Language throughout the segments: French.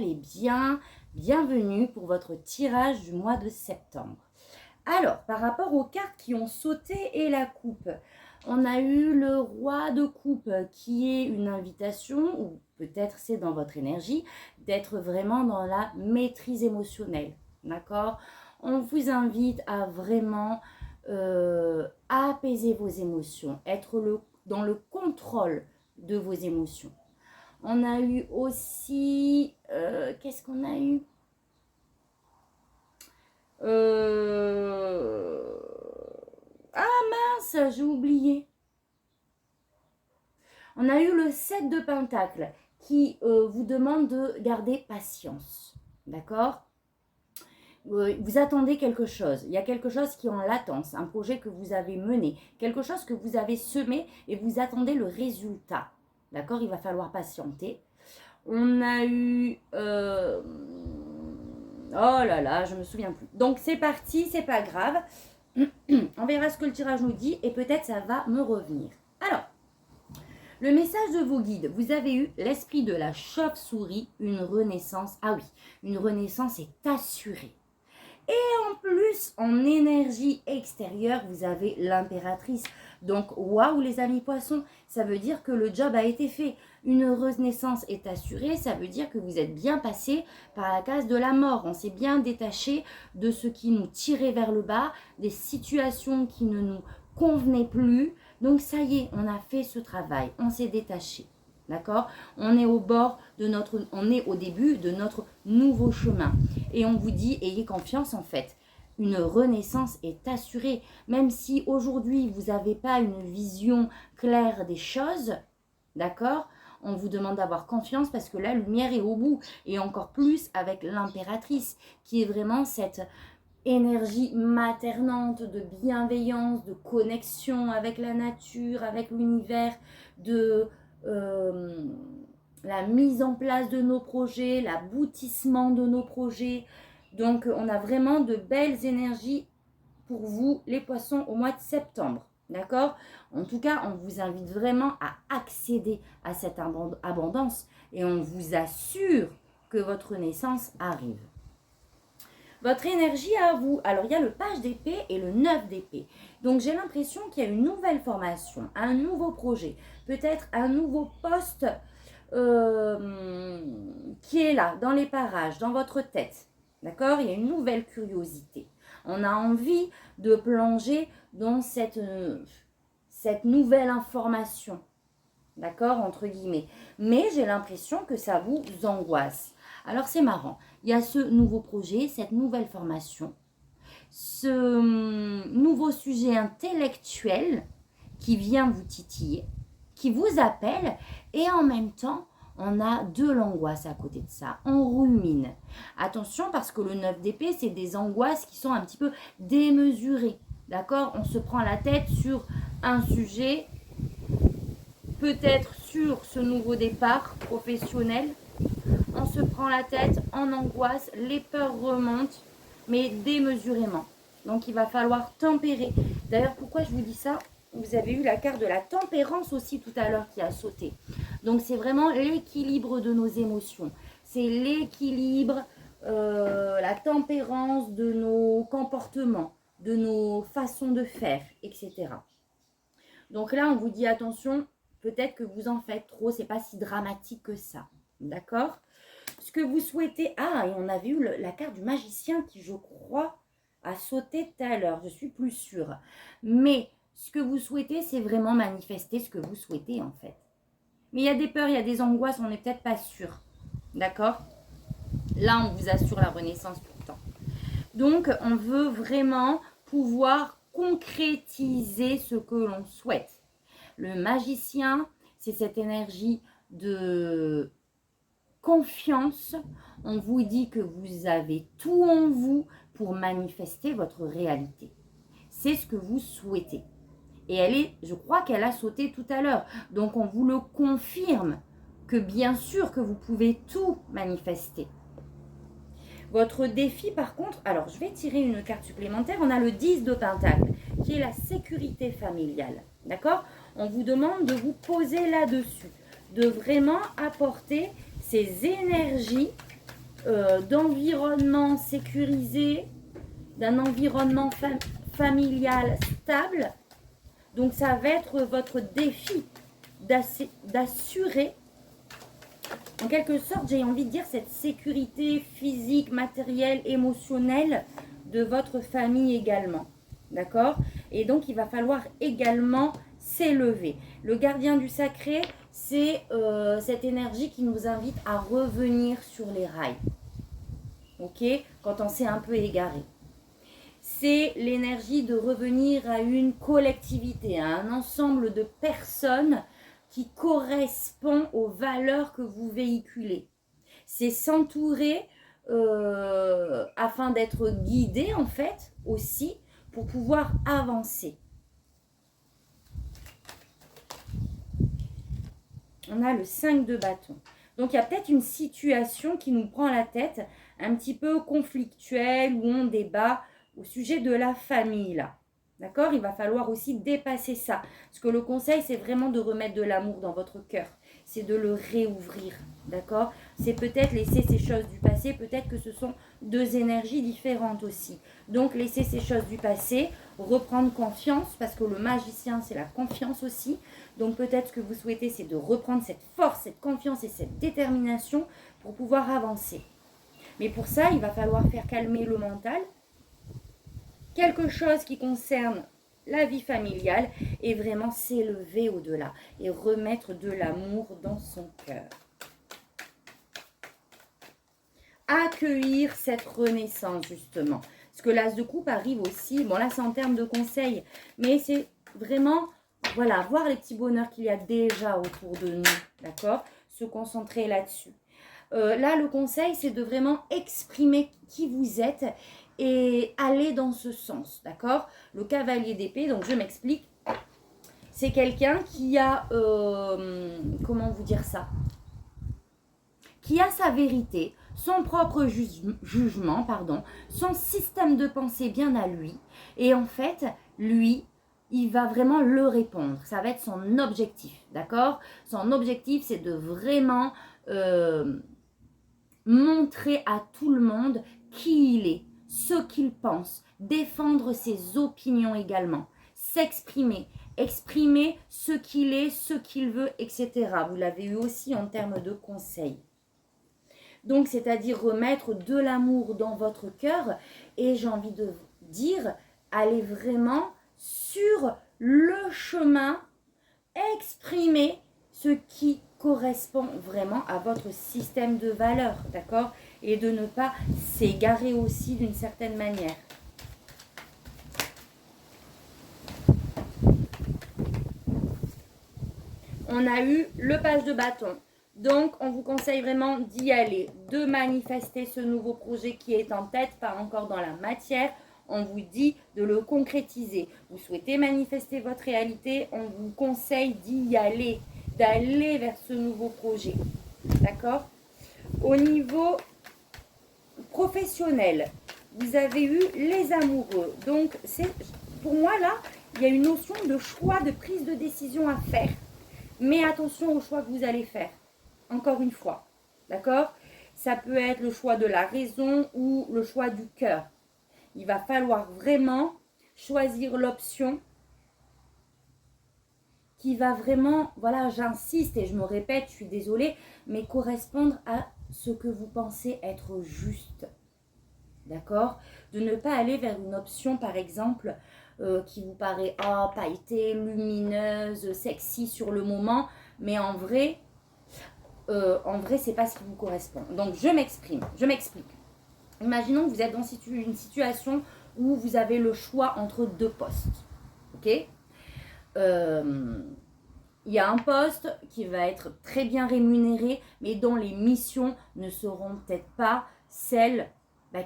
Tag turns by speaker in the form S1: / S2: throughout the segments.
S1: et bienvenue pour votre tirage du mois de septembre. Alors, par rapport aux cartes qui ont sauté et la coupe, on a eu le roi de coupe qui est une invitation, ou peut-être c'est dans votre énergie, d'être vraiment dans la maîtrise émotionnelle, d'accord? On vous invite à vraiment apaiser vos émotions, être dans le contrôle de vos émotions. On a eu aussi, qu'est-ce qu'on a eu? Ah mince, j'ai oublié. On a eu le 7 de Pentacle qui vous demande de garder patience. D'accord? Vous attendez quelque chose. Il y a quelque chose qui est en latence, un projet que vous avez mené, quelque chose que vous avez semé et vous attendez le résultat. D'accord? Il va falloir patienter. On a eu... oh là là, je me souviens plus. Donc c'est parti, c'est pas grave. On verra ce que le tirage nous dit et peut-être ça va me revenir. Alors, le message de vos guides, vous avez eu l'esprit de la chauve-souris, une renaissance. Ah oui, une renaissance est assurée. Et en plus, en énergie extérieure, vous avez l'impératrice. Donc, waouh les amis poissons, ça veut dire que le job a été fait. Une heureuse naissance est assurée, ça veut dire que vous êtes bien passé par la case de la mort. On s'est bien détaché de ce qui nous tirait vers le bas, des situations qui ne nous convenaient plus. Donc, ça y est, on a fait ce travail, on s'est détaché. D'accord? On est on est au début de notre nouveau chemin. Et on vous dit, ayez confiance en fait. Une renaissance est assurée. Même si aujourd'hui, vous n'avez pas une vision claire des choses, d'accord? On vous demande d'avoir confiance parce que la lumière est au bout. Et encore plus avec l'impératrice, qui est vraiment cette énergie maternante de bienveillance, de connexion avec la nature, avec l'univers, de la mise en place de nos projets, l'aboutissement de nos projets. Donc, on a vraiment de belles énergies pour vous, les poissons, au mois de septembre. D'accord? En tout cas, on vous invite vraiment à accéder à cette abondance et on vous assure que votre naissance arrive. Votre énergie à vous. Alors, il y a le page d'épée et le 9 d'épée. Donc, j'ai l'impression qu'il y a une nouvelle formation, un nouveau projet, peut-être un nouveau poste qui est là, dans les parages, dans votre tête. D'accord? Il y a une nouvelle curiosité. On a envie de plonger dans cette nouvelle information. D'accord? Entre guillemets. Mais j'ai l'impression que ça vous angoisse. Alors, c'est marrant. Il y a ce nouveau projet, cette nouvelle formation, ce nouveau sujet intellectuel qui vient vous titiller, qui vous appelle et en même temps, on a de l'angoisse à côté de ça. On rumine. Attention parce que le 9 d'épée, c'est des angoisses qui sont un petit peu démesurées. D'accord? On se prend la tête sur un sujet, peut-être sur ce nouveau départ professionnel. On se prend la tête en angoisse, les peurs remontent, mais démesurément. Donc, il va falloir tempérer. D'ailleurs, pourquoi je vous dis ça? Vous avez eu la carte de la tempérance aussi tout à l'heure qui a sauté. Donc, c'est vraiment l'équilibre de nos émotions. C'est l'équilibre, la tempérance de nos comportements, de nos façons de faire, etc. Donc là, on vous dit attention, peut-être que vous en faites trop, c'est pas si dramatique que ça. D'accord? Ce que vous souhaitez... Ah, et on avait eu la carte du magicien qui, je crois, a sauté tout à l'heure. Je suis plus sûre. Mais ce que vous souhaitez, c'est vraiment manifester ce que vous souhaitez, en fait. Mais il y a des peurs, il y a des angoisses, on n'est peut-être pas sûr. D'accord? Là, on vous assure la renaissance tout le temps. Donc, on veut vraiment pouvoir concrétiser ce que l'on souhaite. Le magicien, c'est cette énergie de confiance. On vous dit que vous avez tout en vous pour manifester votre réalité. C'est ce que vous souhaitez. Et je crois qu'elle a sauté tout à l'heure. Donc, on vous le confirme que bien sûr que vous pouvez tout manifester. Votre défi, par contre, alors je vais tirer une carte supplémentaire. On a le 10 de Pentacle, qui est la sécurité familiale. D'accord? On vous demande de vous poser là-dessus, de vraiment apporter ces énergies d'environnement sécurisé, d'un environnement familial stable. Donc ça va être votre défi d'assurer, en quelque sorte, j'ai envie de dire, cette sécurité physique, matérielle, émotionnelle de votre famille également. D'accord? Et donc il va falloir également s'élever. Le gardien du sacré, c'est cette énergie qui nous invite à revenir sur les rails. Ok? Quand on s'est un peu égaré. C'est l'énergie de revenir à une collectivité, à un ensemble de personnes qui correspond aux valeurs que vous véhiculez. C'est s'entourer afin d'être guidé en fait aussi pour pouvoir avancer. On a le 5 de bâton. Donc il y a peut-être une situation qui nous prend la tête, un petit peu conflictuelle, où on débat au sujet de la famille là. D'accord? Il va falloir aussi dépasser ça. Parce que le conseil, c'est vraiment de remettre de l'amour dans votre cœur. C'est de le réouvrir. D'accord? C'est peut-être laisser ces choses du passé. Peut-être que ce sont deux énergies différentes aussi. Donc, laisser ces choses du passé, reprendre confiance. Parce que le magicien, c'est la confiance aussi. Donc, peut-être ce que vous souhaitez, c'est de reprendre cette force, cette confiance et cette détermination pour pouvoir avancer. Mais pour ça, il va falloir faire calmer le mental. Quelque chose qui concerne la vie familiale et vraiment s'élever au-delà et remettre de l'amour dans son cœur. Accueillir cette renaissance justement. Parce que l'as de coupe arrive aussi, bon là c'est en termes de conseils, mais c'est vraiment, voilà, voir les petits bonheurs qu'il y a déjà autour de nous, d'accord? Se concentrer là-dessus. Là le conseil c'est de vraiment exprimer qui vous êtes et aller dans ce sens, d'accord? Le cavalier d'épée, donc je m'explique, c'est quelqu'un qui a, comment vous dire ça? Qui a sa vérité, son propre jugement, pardon, son système de pensée bien à lui, et en fait, lui, il va vraiment le répondre, ça va être son objectif, d'accord? Son objectif, c'est de vraiment montrer à tout le monde qui il est, ce qu'il pense, défendre ses opinions également, s'exprimer, exprimer ce qu'il est, ce qu'il veut, etc. Vous l'avez eu aussi en termes de conseils. Donc, c'est-à-dire remettre de l'amour dans votre cœur et j'ai envie de dire, allez vraiment sur le chemin, exprimer ce qui correspond vraiment à votre système de valeurs, d'accord? Et de ne pas s'égarer aussi d'une certaine manière. On a eu le page de bâton. Donc, on vous conseille vraiment d'y aller, de manifester ce nouveau projet qui est en tête, pas encore dans la matière. On vous dit de le concrétiser. Vous souhaitez manifester votre réalité, on vous conseille d'y aller, d'aller vers ce nouveau projet. D'accord? Au niveau professionnel, vous avez eu les amoureux. Donc, c'est pour moi, là, il y a une notion de choix, de prise de décision à faire. Mais attention au choix que vous allez faire. Encore une fois, d'accord? Ça peut être le choix de la raison ou le choix du cœur. Il va falloir vraiment choisir l'option qui va vraiment, voilà, j'insiste et je me répète, je suis désolée, mais correspondre à ce que vous pensez être juste. D'accord? De ne pas aller vers une option, par exemple, qui vous paraît pailletée, lumineuse, sexy sur le moment, mais en vrai, c'est pas ce qui vous correspond. Donc, je m'exprime, je m'explique. Imaginons que vous êtes dans une situation où vous avez le choix entre deux postes. Ok? Il y a un poste qui va être très bien rémunéré, mais dont les missions ne seront peut-être pas celles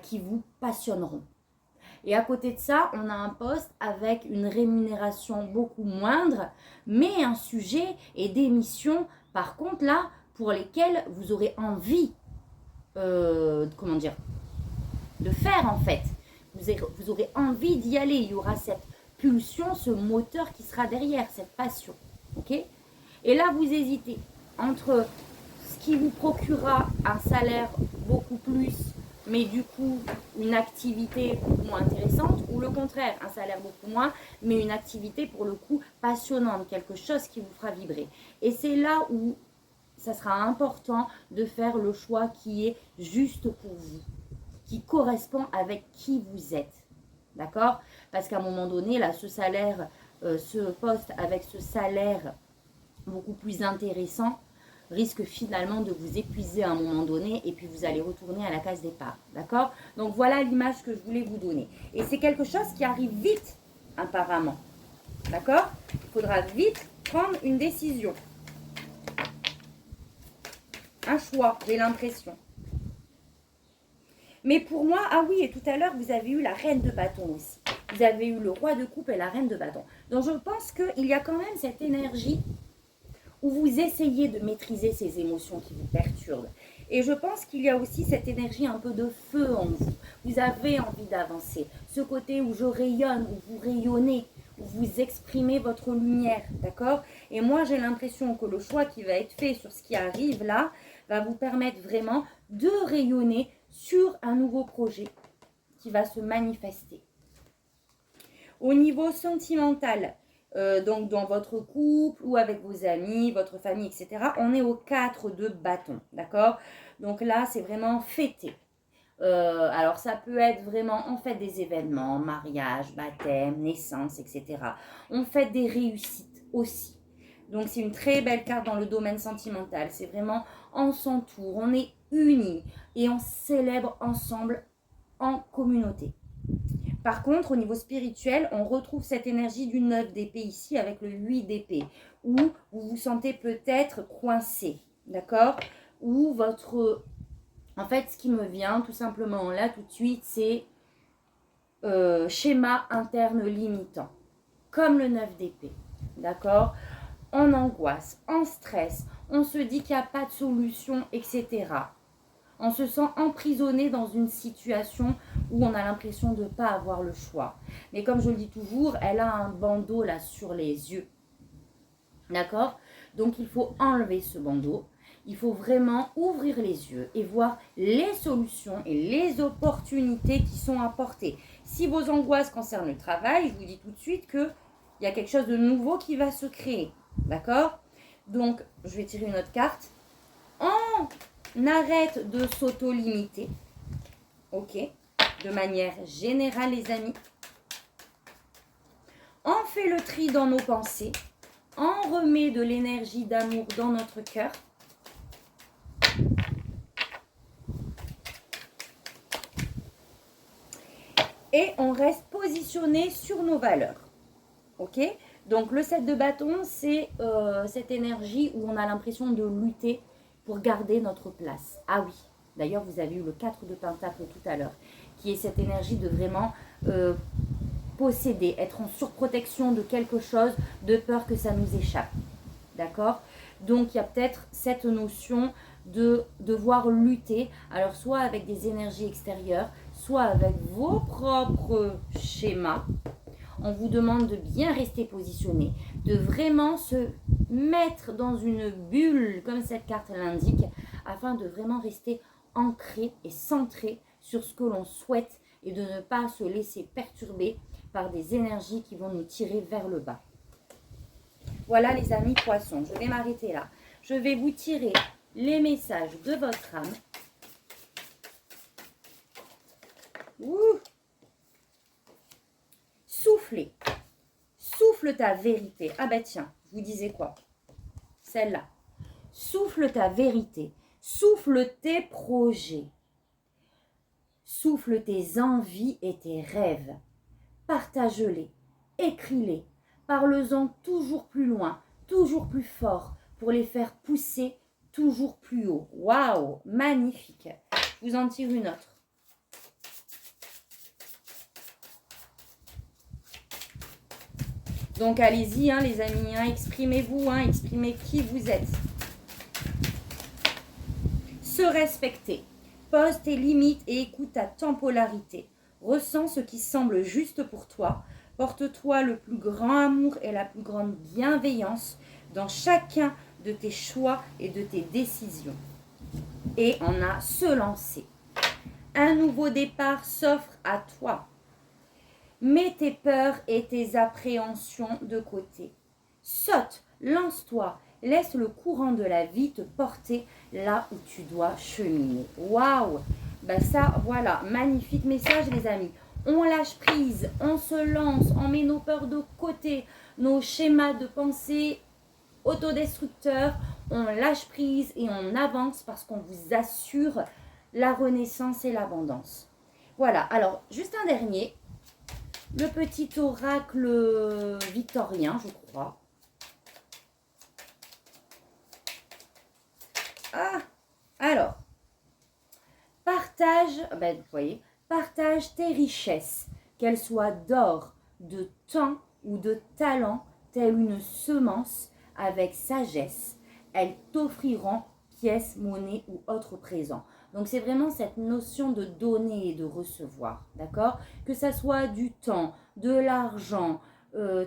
S1: qui vous passionneront. Et à côté de ça, on a un poste avec une rémunération beaucoup moindre, mais un sujet et des missions, par contre, là, pour lesquelles vous aurez envie, comment dire, de faire en fait. Vous aurez envie d'y aller. Il y aura cette pulsion, ce moteur qui sera derrière, cette passion. Ok? Et là, vous hésitez entre ce qui vous procurera un salaire beaucoup plus, mais du coup une activité beaucoup moins intéressante, ou le contraire, un salaire beaucoup moins, mais une activité pour le coup passionnante, quelque chose qui vous fera vibrer. Et c'est là où ça sera important de faire le choix qui est juste pour vous, qui correspond avec qui vous êtes. D'accord? Parce qu'à un moment donné, là, ce salaire, ce poste avec ce salaire beaucoup plus intéressant risque finalement de vous épuiser à un moment donné et puis vous allez retourner à la case départ. D'accord? Donc voilà l'image que je voulais vous donner. Et c'est quelque chose qui arrive vite apparemment. D'accord? Il faudra vite prendre une décision. Un choix, j'ai l'impression. Mais pour moi, ah oui, et tout à l'heure, vous avez eu la reine de bâton aussi. Vous avez eu le roi de coupe et la reine de bâton. Donc je pense qu'il y a quand même cette énergie où vous essayez de maîtriser ces émotions qui vous perturbent. Et je pense qu'il y a aussi cette énergie un peu de feu en vous. Vous avez envie d'avancer. Ce côté où je rayonne, où vous rayonnez, où vous exprimez votre lumière, d'accord? Et moi, j'ai l'impression que le choix qui va être fait sur ce qui arrive là va vous permettre vraiment de rayonner sur un nouveau projet qui va se manifester. Au niveau sentimental, donc dans votre couple ou avec vos amis, votre famille, etc., on est au 4 de bâton, d'accord? Donc là, c'est vraiment fêté. Alors ça peut être vraiment, on fait des événements, mariage, baptême, naissance, etc. On fait des réussites aussi. Donc c'est une très belle carte dans le domaine sentimental. C'est vraiment, on s'entoure, on est unis et on célèbre ensemble en communauté. Par contre, au niveau spirituel, on retrouve cette énergie du 9 d'épée ici avec le 8 d'épée, où vous vous sentez peut-être coincé, d'accord? Ou votre... En fait, ce qui me vient tout simplement là tout de suite, c'est schéma interne limitant, comme le 9 d'épée, d'accord? En angoisse, en stress, on se dit qu'il n'y a pas de solution, etc. On se sent emprisonné dans une situation où on a l'impression de ne pas avoir le choix. Mais comme je le dis toujours, elle a un bandeau là sur les yeux. D'accord? Donc il faut enlever ce bandeau. Il faut vraiment ouvrir les yeux et voir les solutions et les opportunités qui sont apportées. Si vos angoisses concernent le travail, je vous dis tout de suite qu'il y a quelque chose de nouveau qui va se créer. D'accord? Donc, je vais tirer une autre carte. On arrête de s'auto-limiter. Ok? De manière générale, les amis. On fait le tri dans nos pensées. On remet de l'énergie d'amour dans notre cœur. Et on reste positionné sur nos valeurs. Ok? Donc le 7 de bâton, c'est cette énergie où on a l'impression de lutter pour garder notre place. Ah oui, d'ailleurs vous avez eu le 4 de pentacle tout à l'heure, qui est cette énergie de vraiment posséder, être en surprotection de quelque chose, de peur que ça nous échappe. D'accord? Donc il y a peut-être cette notion de devoir lutter, alors soit avec des énergies extérieures, soit avec vos propres schémas. On vous demande de bien rester positionné, de vraiment se mettre dans une bulle, comme cette carte l'indique, afin de vraiment rester ancré et centré sur ce que l'on souhaite et de ne pas se laisser perturber par des énergies qui vont nous tirer vers le bas. Voilà les amis poissons, je vais m'arrêter là. Je vais vous tirer les messages de votre âme. Ouh. Soufflez. Souffle ta vérité. Ah bah tiens, je vous disais quoi? Celle-là. Souffle ta vérité. Souffle tes projets. Souffle tes envies et tes rêves. Partage-les. Écris-les. Parle-en toujours plus loin, toujours plus fort, pour les faire pousser toujours plus haut. Waouh, magnifique. Je vous en tire une autre. Donc allez-y hein, les amis, hein, exprimez-vous, hein, exprimez qui vous êtes. Se respecter. Pose tes limites et écoute ta temporalité. Ressens ce qui semble juste pour toi. Porte-toi le plus grand amour et la plus grande bienveillance dans chacun de tes choix et de tes décisions. Et on a se lancer. Un nouveau départ s'offre à toi. Mets tes peurs et tes appréhensions de côté. Saute, lance-toi, laisse le courant de la vie te porter là où tu dois cheminer. Waouh! Ben ça, voilà, magnifique message les amis. On lâche prise, on se lance, on met nos peurs de côté, nos schémas de pensée autodestructeurs, on lâche prise et on avance parce qu'on vous assure la renaissance et l'abondance. Voilà, alors juste un dernier, le petit oracle victorien, je crois. Ah, alors, partage, ben, vous voyez, partage tes richesses, qu'elles soient d'or, de temps ou de talent, telle une semence avec sagesse. Elles t'offriront pièces, monnaie ou autres présents. Donc c'est vraiment cette notion de donner et de recevoir, d'accord? Que ça soit du temps, de l'argent,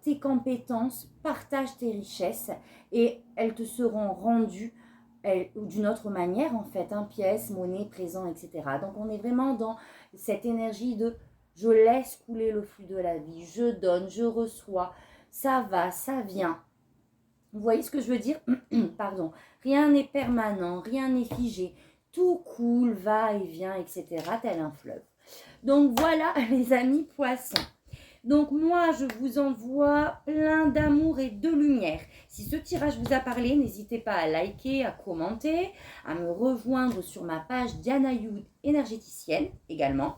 S1: tes compétences, partage tes richesses et elles te seront rendues ou d'une autre manière en fait, pièces, monnaie, présents, etc. Donc on est vraiment dans cette énergie de je laisse couler le flux de la vie, je donne, je reçois, ça va, ça vient. Vous voyez ce que je veux dire? Pardon. Rien n'est permanent, rien n'est figé. Tout coule, va et vient, etc. tel un fleuve. Donc voilà les amis poissons. Donc moi, je vous envoie plein d'amour et de lumière. Si ce tirage vous a parlé, n'hésitez pas à liker, à commenter, à me rejoindre sur ma page Diana Youd énergéticienne également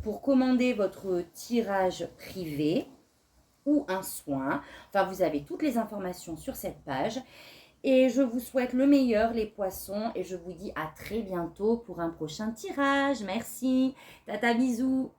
S1: pour commander votre tirage privé ou un soin. Enfin, vous avez toutes les informations sur cette page. Et je vous souhaite le meilleur les poissons et je vous dis à très bientôt pour un prochain tirage. Merci. Tata bisous.